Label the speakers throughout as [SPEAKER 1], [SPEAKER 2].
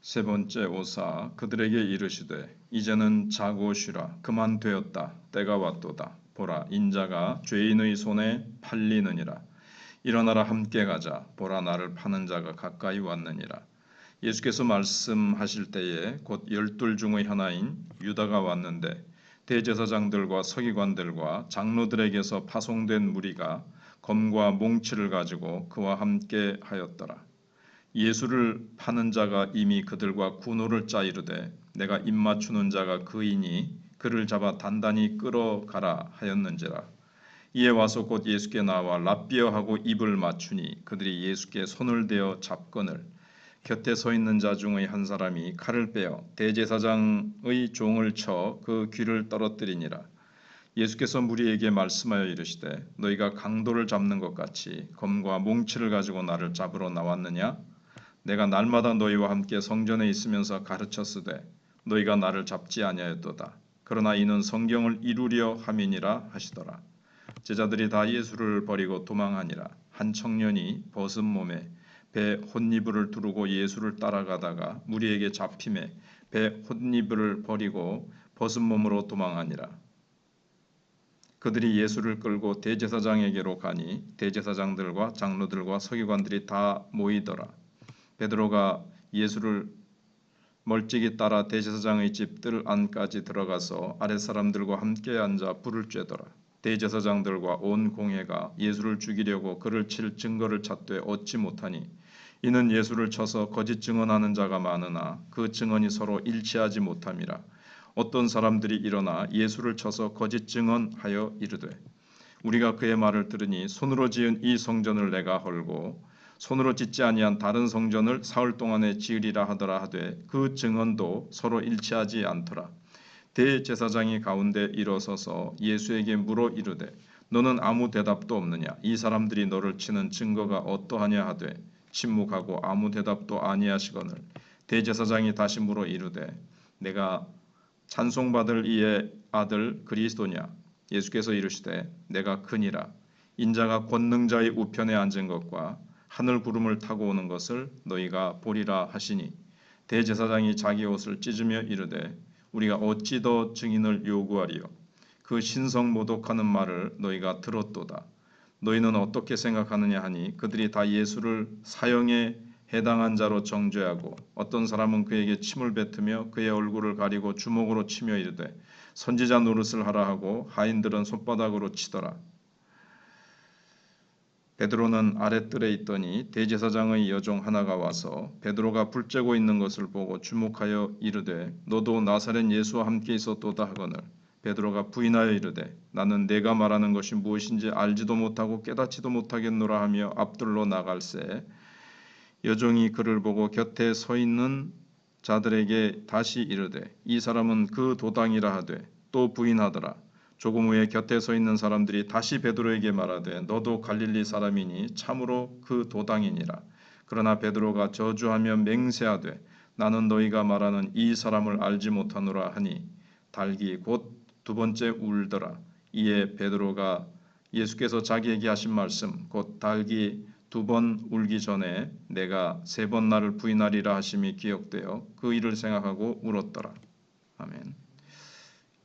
[SPEAKER 1] 세 번째 오사 그들에게 이르시되 이제는 자고 쉬라 그만 되었다 때가 왔도다 보라 인자가 죄인의 손에 팔리느니라 일어나라 함께 가자 보라 나를 파는 자가 가까이 왔느니라. 예수께서 말씀하실 때에 곧 열둘 중의 하나인 유다가 왔는데 대제사장들과 서기관들과 장로들에게서 파송된 무리가 검과 몽치를 가지고 그와 함께 하였더라. 예수를 파는 자가 이미 그들과 군호를 짜 이르되 내가 입맞추는 자가 그이니 그를 잡아 단단히 끌어가라 하였는지라. 이에 와서 곧 예수께 나와 랍비어하고 입을 맞추니 그들이 예수께 손을 대어 잡거늘 곁에 서 있는 자 중의 한 사람이 칼을 빼어 대제사장의 종을 쳐 그 귀를 떨어뜨리니라. 예수께서 무리에게 말씀하여 이르시되 너희가 강도를 잡는 것 같이 검과 몽치를 가지고 나를 잡으러 나왔느냐? 내가 날마다 너희와 함께 성전에 있으면서 가르쳤으되 너희가 나를 잡지 아니하였도다. 그러나 이는 성경을 이루려 함이니라 하시더라. 제자들이 다 예수를 버리고 도망하니라. 한 청년이 벗은 몸에 배 홑이불을 두르고 예수를 따라가다가 무리에게 잡힘에 배 홑이불을 버리고 벗은 몸으로 도망하니라. 그들이 예수를 끌고 대제사장에게로 가니 대제사장들과 장로들과 서기관들이 다 모이더라. 베드로가 예수를 멀찍이 따라 대제사장의 집 뜰 안까지 들어가서 아랫사람들과 함께 앉아 불을 쬐더라. 대제사장들과 온 공회가 예수를 죽이려고 그를 칠 증거를 찾되 얻지 못하니 이는 예수를 쳐서 거짓 증언하는 자가 많으나 그 증언이 서로 일치하지 못함이라. 어떤 사람들이 일어나 예수를 쳐서 거짓 증언하여 이르되 우리가 그의 말을 들으니 손으로 지은 이 성전을 내가 헐고 손으로 짓지 아니한 다른 성전을 사흘 동안에 지으리라 하더라 하되 그 증언도 서로 일치하지 않더라. 대제사장이 가운데 일어서서 예수에게 물어 이르되 너는 아무 대답도 없느냐? 이 사람들이 너를 치는 증거가 어떠하냐 하되 침묵하고 아무 대답도 아니하시거늘 대제사장이 다시 물어 이르되 내가 찬송받을 이의 아들 그리스도냐? 예수께서 이르시되 내가 크니라. 인자가 권능자의 우편에 앉은 것과 하늘 구름을 타고 오는 것을 너희가 보리라 하시니 대제사장이 자기 옷을 찢으며 이르되 우리가 어찌 더 증인을 요구하리요? 그 신성 모독하는 말을 너희가 들었도다. 너희는 어떻게 생각하느냐 하니 그들이 다 예수를 사형에 해당한 자로 정죄하고 어떤 사람은 그에게 침을 뱉으며 그의 얼굴을 가리고 주먹으로 치며 이르되 선지자 노릇을 하라 하고 하인들은 손바닥으로 치더라. 베드로는 아랫뜰에 있더니 대제사장의 여종 하나가 와서 베드로가 불 쬐고 있는 것을 보고 주목하여 이르되 너도 나사렛 예수와 함께 있었도다 하거늘 베드로가 부인하여 이르되 나는 내가 말하는 것이 무엇인지 알지도 못하고 깨닫지도 못하겠노라 하며 앞들로 나갈새 여종이 그를 보고 곁에 서 있는 자들에게 다시 이르되 이 사람은 그 도당이라 하되 또 부인하더라. 조금 후에 곁에 서 있는 사람들이 다시 베드로에게 말하되 너도 갈릴리 사람이니 참으로 그 도당이니라. 그러나 베드로가 저주하며 맹세하되 나는 너희가 말하는 이 사람을 알지 못하노라 하니 닭이 곧 두 번째 울더라. 이에 베드로가 예수께서 자기에게 하신 말씀 곧 닭이 두 번 울기 전에 내가 세 번 나를 부인하리라 하심이 기억되어 그 일을 생각하고 울었더라. 아멘.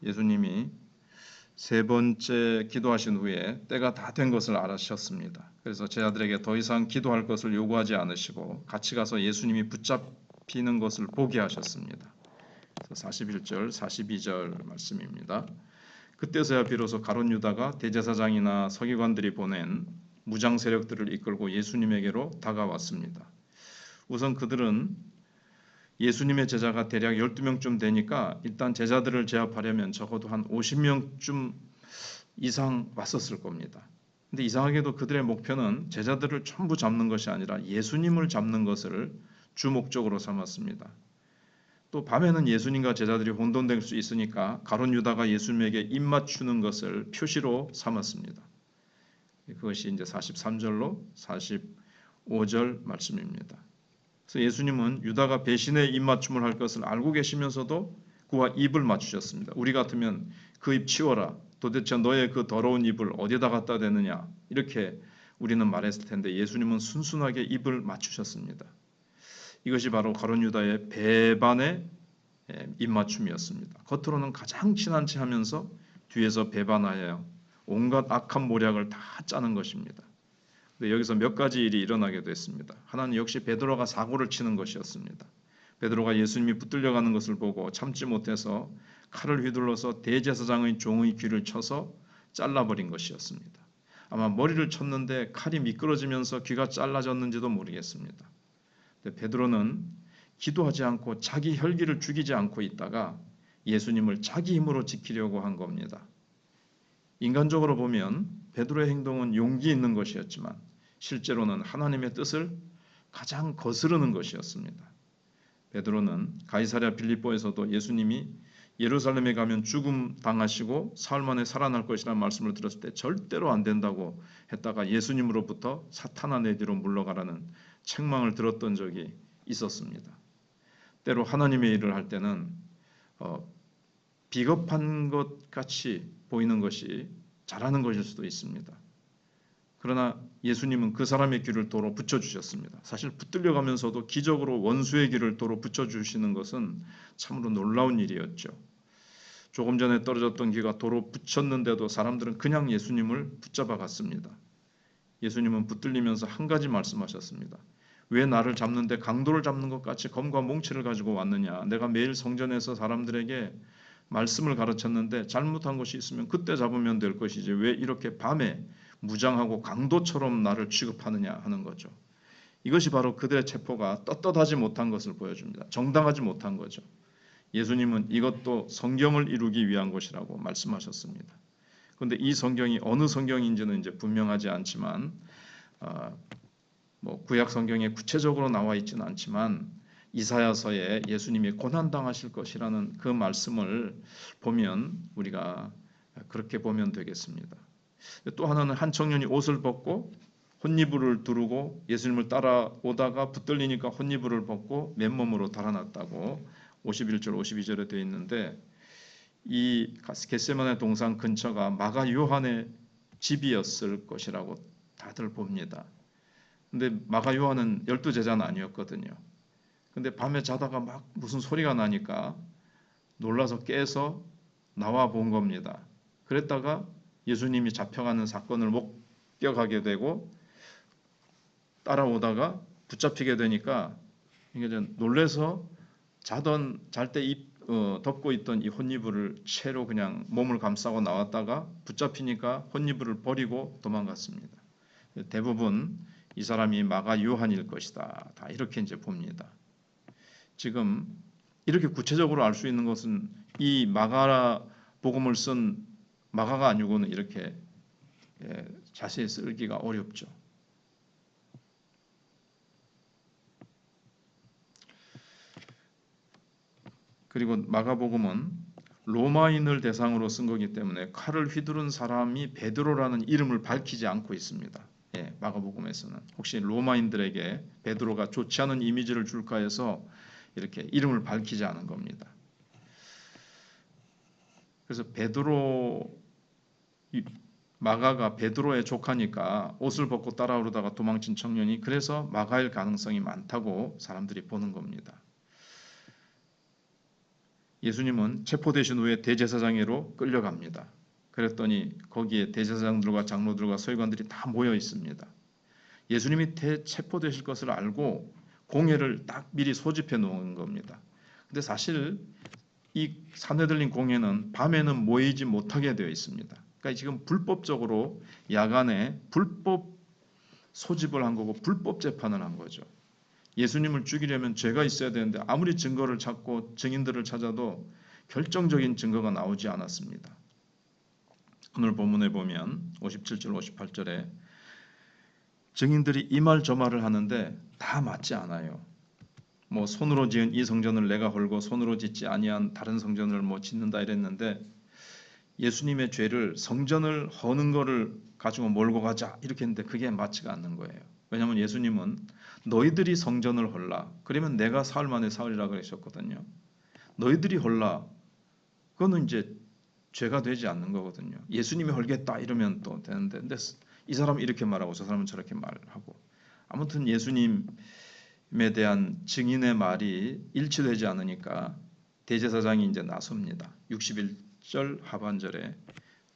[SPEAKER 1] 예수님이 세 번째 기도하신 후에 때가 다 된 것을 알으셨습니다. 그래서 제자들에게 더 이상 기도할 것을 요구하지 않으시고 같이 가서 예수님이 붙잡히는 것을 보게 하셨습니다. 41절, 42절 말씀입니다. 그때서야 비로소 가룟 유다가 대제사장이나 서기관들이 보낸 무장 세력들을 이끌고 예수님에게로 다가왔습니다. 우선 그들은 예수님의 제자가 대략 12명쯤 되니까 일단 제자들을 제압하려면 적어도 한 50명쯤 이상 왔었을 겁니다. 근데 이상하게도 그들의 목표는 제자들을 전부 잡는 것이 아니라 예수님을 잡는 것을 주 목적으로 삼았습니다. 또 밤에는 예수님과 제자들이 혼돈될 수 있으니까 가룟 유다가 예수님에게 입맞추는 것을 표시로 삼았습니다. 그것이 이제 43절로 45절 말씀입니다. 그래서 예수님은 유다가 배신의 입맞춤을 할 것을 알고 계시면서도 그와 입을 맞추셨습니다. 우리 같으면 그 입 치워라. 도대체 너의 그 더러운 입을 어디다 갖다 대느냐. 이렇게 우리는 말했을 텐데 예수님은 순순하게 입을 맞추셨습니다. 이것이 바로 가룟 유다의 배반의 입맞춤이었습니다. 겉으로는 가장 친한 체 하면서 뒤에서 배반하여 온갖 악한 모략을 다 짜는 것입니다. 근데 여기서 몇 가지 일이 일어나게 됐습니다. 하나는 역시 베드로가 사고를 치는 것이었습니다. 베드로가 예수님이 붙들려가는 것을 보고 참지 못해서 칼을 휘둘러서 대제사장의 종의 귀를 쳐서 잘라버린 것이었습니다. 아마 머리를 쳤는데 칼이 미끄러지면서 귀가 잘라졌는지도 모르겠습니다. 베드로는 기도하지 않고 자기 혈기를 죽이지 않고 있다가 예수님을 자기 힘으로 지키려고 한 겁니다. 인간적으로 보면 베드로의 행동은 용기 있는 것이었지만 실제로는 하나님의 뜻을 가장 거스르는 것이었습니다. 베드로는 가이사랴 빌립보에서도 예수님이 예루살렘에 가면 죽음 당하시고 사흘 만에 살아날 것이라는 말씀을 들었을 때 절대로 안 된다고 했다가 예수님으로부터 사탄아 내 뒤로 물러가라는 책망을 들었던 적이 있었습니다. 때로 하나님의 일을 할 때는 비겁한 것 같이 보이는 것이 잘하는 것일 수도 있습니다. 그러나 예수님은 그 사람의 귀를 도로 붙여주셨습니다. 사실 붙들려가면서도 기적으로 원수의 귀를 도로 붙여주시는 것은 참으로 놀라운 일이었죠. 조금 전에 떨어졌던 귀가 도로 붙였는데도 사람들은 그냥 예수님을 붙잡아 갔습니다. 예수님은 붙들리면서 한 가지 말씀하셨습니다. 왜 나를 잡는데 강도를 잡는 것 같이 검과 몽치를 가지고 왔느냐. 내가 매일 성전에서 사람들에게 말씀을 가르쳤는데 잘못한 것이 있으면 그때 잡으면 될 것이지 왜 이렇게 밤에 무장하고 강도처럼 나를 취급하느냐 하는 거죠. 이것이 바로 그들의 체포가 떳떳하지 못한 것을 보여줍니다. 정당하지 못한 거죠. 예수님은 이것도 성경을 이루기 위한 것이라고 말씀하셨습니다. 그런데 이 성경이 어느 성경인지는 이제 분명하지 않지만 구약 성경에 구체적으로 나와 있지는 않지만 이사야서에 예수님이 고난당하실 것이라는 그 말씀을 보면 우리가 그렇게 보면 되겠습니다. 또 하나는 한 청년이 옷을 벗고 혼니부를 두르고 예수님을 따라오다가 붙들리니까 혼니부를 벗고 맨몸으로 달아났다고 51절 52절에 되어 있는데 이 겟세마네 동산 근처가 마가 요한의 집이었을 것이라고 다들 봅니다. 근데 마가 요한은 12제자는 아니었거든요. 근데 밤에 자다가 막 무슨 소리가 나니까 놀라서 깨서 나와 본 겁니다. 그랬다가 예수님이 잡혀가는 사건을 목격하게 되고 따라오다가 붙잡히게 되니까 이게 놀래서 잘 때 덮고 있던 이 혼니부를 채로 그냥 몸을 감싸고 나왔다가 붙잡히니까 혼니부를 버리고 도망갔습니다. 대부분 이 사람이 마가 요한일 것이다. 다 이렇게 이제 봅니다. 지금 이렇게 구체적으로 알 수 있는 것은 이 마가 복음을 쓴 마가가 아니고는 이렇게 자세히 쓰기가 어렵죠. 그리고 마가복음은 로마인을 대상으로 쓴 거기 때문에 칼을 휘두른 사람이 베드로라는 이름을 밝히지 않고 있습니다. 마가복음에서는 혹시 로마인들에게 베드로가 좋지 않은 이미지를 줄까 해서 이렇게 이름을 밝히지 않은 겁니다. 그래서 마가가 베드로의 조카니까 옷을 벗고 따라오려다가 도망친 청년이 그래서 마가일 가능성이 많다고 사람들이 보는 겁니다. 예수님은 체포되신 후에 대제사장회로 끌려갑니다. 그랬더니 거기에 대제사장들과 장로들과 서기관들이 다 모여 있습니다. 예수님이 체포되실 것을 알고 공회를 딱 미리 소집해 놓은 겁니다. 근데 사실 이 산헤들린 공회는 밤에는 모이지 못하게 되어 있습니다. 그러니까 지금 불법적으로 야간에 불법 소집을 한 거고 불법 재판을 한 거죠. 예수님을 죽이려면 죄가 있어야 되는데 아무리 증거를 찾고 증인들을 찾아도 결정적인 증거가 나오지 않았습니다. 오늘 본문에 보면 57절 58절에 증인들이 이 말 저 말을 하는데 다 맞지 않아요. 손으로 지은 이 성전을 내가 헐고 손으로 짓지 아니한 다른 성전을 짓는다 이랬는데 예수님의 죄를 성전을 허는 거를 가지고 몰고 가자 이렇게 했는데 그게 맞지가 않는 거예요. 왜냐하면 예수님은 너희들이 성전을 헐라 그러면 내가 사흘 만에 사흘이라 그러셨거든요. 너희들이 헐라 그거는 이제 죄가 되지 않는 거거든요. 예수님이 헐겠다 이러면 또 되는데 근데 이 사람은 이렇게 말하고 저 사람은 저렇게 말하고 아무튼 예수님 대한 증인의 말이 일치되지 않으니까 대제사장이 이제 나섭니다. 61절 하반절에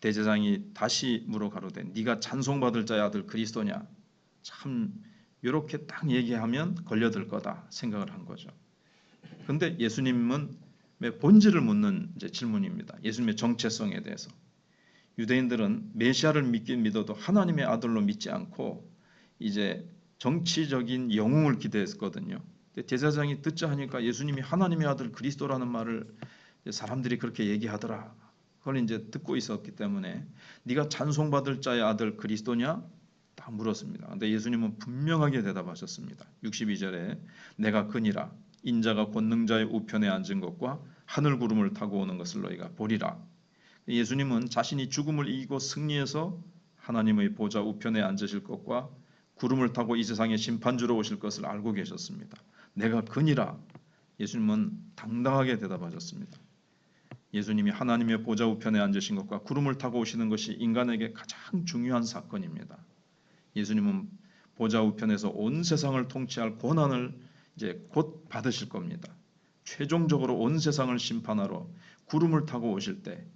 [SPEAKER 1] 대제사장이 다시 물어 가로되 네가 찬송받을 자의 아들 그리스도냐. 참 이렇게 딱 얘기하면 걸려들 거다 생각을 한 거죠. 근데 예수님은 본질을 묻는 이제 질문입니다. 예수님의 정체성에 대해서. 유대인들은 메시아를 믿긴 믿어도 하나님의 아들로 믿지 않고 이제 정치적인 영웅을 기대했거든요. 근데 제사장이 듣자 하니까 예수님이 하나님의 아들 그리스도라는 말을 사람들이 그렇게 얘기하더라. 그걸 이제 듣고 있었기 때문에 네가 찬송받을 자의 아들 그리스도냐? 딱 물었습니다. 근데 예수님은 분명하게 대답하셨습니다. 62절에 내가 그니라 인자가 권능자의 우편에 앉은 것과 하늘 구름을 타고 오는 것을 너희가 보리라. 예수님은 자신이 죽음을 이기고 승리해서 하나님의 보좌 우편에 앉으실 것과 구름을 타고 이 세상에 심판주로 오실 것을 알고 계셨습니다. 내가 그니라. 예수님은 당당하게 대답하셨습니다. 예수님이 하나님의 보좌 우편에 앉으신 것과 구름을 타고 오시는 것이 인간에게 가장 중요한 사건입니다. 예수님은 보좌 우편에서 온 세상을 통치할 권한을 이제 곧 받으실 겁니다. 최종적으로 온 세상을 심판하러 구름을 타고 오실 때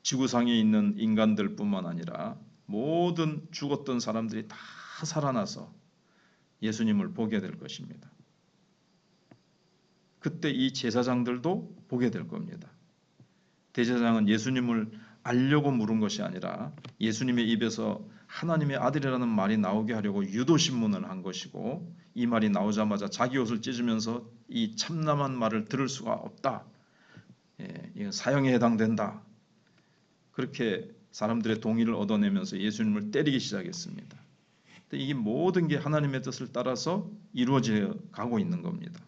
[SPEAKER 1] 지구상에 있는 인간들뿐만 아니라 모든 죽었던 사람들이 다 살아나서 예수님을 보게 될 것입니다. 그때 이 제사장들도 보게 될 겁니다. 대제사장은 예수님을 알려고 물은 것이 아니라 예수님의 입에서 하나님의 아들이라는 말이 나오게 하려고 유도신문을 한 것이고 이 말이 나오자마자 자기 옷을 찢으면서 이 참남한 말을 들을 수가 없다. 이건 사형에 해당된다. 그렇게 사람들의 동의를 얻어내면서 예수님을 때리기 시작했습니다. 근데 이게 모든 게 하나님의 뜻을 따라서 이루어져 가고 있는 겁니다.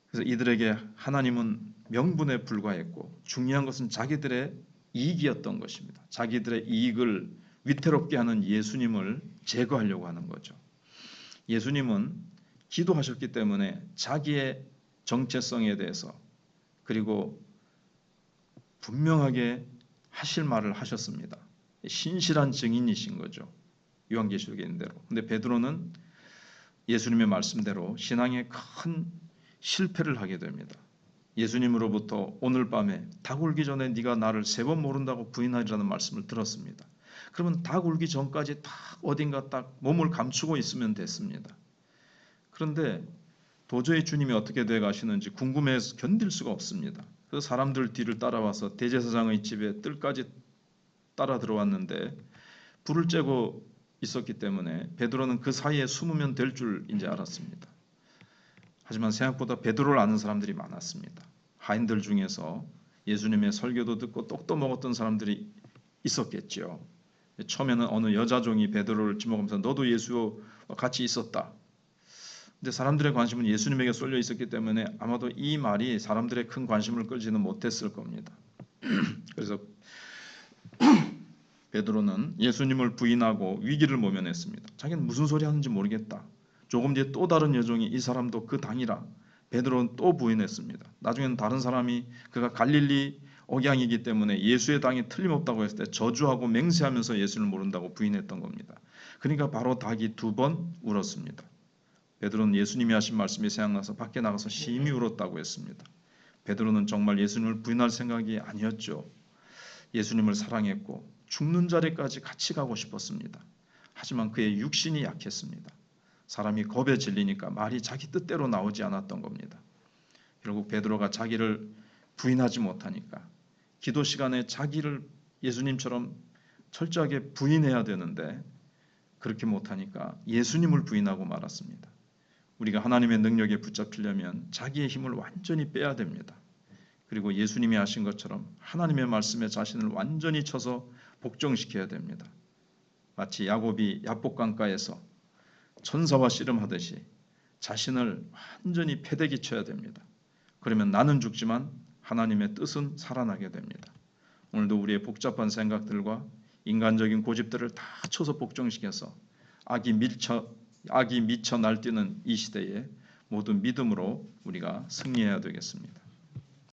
[SPEAKER 1] 그래서 이들에게 하나님은 명분에 불과했고 중요한 것은 자기들의 이익이었던 것입니다. 자기들의 이익을 위태롭게 하는 예수님을 제거하려고 하는 거죠. 예수님은 기도하셨기 때문에 자기의 정체성에 대해서 그리고 분명하게 하실 말을 하셨습니다. 신실한 증인이신 거죠. 요한계시록에 있는 대로. 근데 베드로는 예수님의 말씀대로 신앙에 큰 실패를 하게 됩니다. 예수님으로부터 오늘 밤에 닭 울기 전에 네가 나를 3번 모른다고 부인하리라는 말씀을 들었습니다. 그러면 닭 울기 전까지 딱 어딘가 딱 몸을 감추고 있으면 됐습니다. 그런데 도저히 주님이 어떻게 돼 가시는지 궁금해서 견딜 수가 없습니다. 그 사람들 뒤를 따라와서 대제사장의 집에 뜰까지 따라 들어왔는데 불을 쬐고 있었기 때문에 베드로는 그 사이에 숨으면 될 줄 이제 알았습니다. 하지만 생각보다 베드로를 아는 사람들이 많았습니다. 하인들 중에서 예수님의 설교도 듣고 떡도 먹었던 사람들이 있었겠죠. 처음에는 어느 여자종이 베드로를 지목하면서 너도 예수와 같이 있었다. 근데 사람들의 관심은 예수님에게 쏠려 있었기 때문에 아마도 이 말이 사람들의 큰 관심을 끌지는 못했을 겁니다. 그래서 베드로는 예수님을 부인하고 위기를 모면했습니다. 자기는 무슨 소리 하는지 모르겠다. 조금 뒤에 또 다른 여종이 이 사람도 그 당이라. 베드로는 또 부인했습니다. 나중에는 다른 사람이 그가 갈릴리 억양이기 때문에 예수의 당이 틀림없다고 했을 때 저주하고 맹세하면서 예수를 모른다고 부인했던 겁니다. 그러니까 바로 닭이 2번 울었습니다. 베드로는 예수님이 하신 말씀이 생각나서 밖에 나가서 심히 울었다고 했습니다. 베드로는 정말 예수님을 부인할 생각이 아니었죠. 예수님을 사랑했고 죽는 자리까지 같이 가고 싶었습니다. 하지만 그의 육신이 약했습니다. 사람이 겁에 질리니까 말이 자기 뜻대로 나오지 않았던 겁니다. 결국 베드로가 자기를 부인하지 못하니까 기도 시간에 자기를 예수님처럼 철저하게 부인해야 되는데 그렇게 못하니까 예수님을 부인하고 말았습니다. 우리가 하나님의 능력에 붙잡히려면 자기의 힘을 완전히 빼야 됩니다. 그리고 예수님이 하신 것처럼 하나님의 말씀에 자신을 완전히 쳐서 복종시켜야 됩니다. 마치 야곱이 야복강가에서 천사와 씨름하듯이 자신을 완전히 패대기 쳐야 됩니다. 그러면 나는 죽지만 하나님의 뜻은 살아나게 됩니다. 오늘도 우리의 복잡한 생각들과 인간적인 고집들을 다 쳐서 복종시켜서 악이 미쳐 날뛰는 이 시대에 모든 믿음으로 우리가 승리해야 되겠습니다.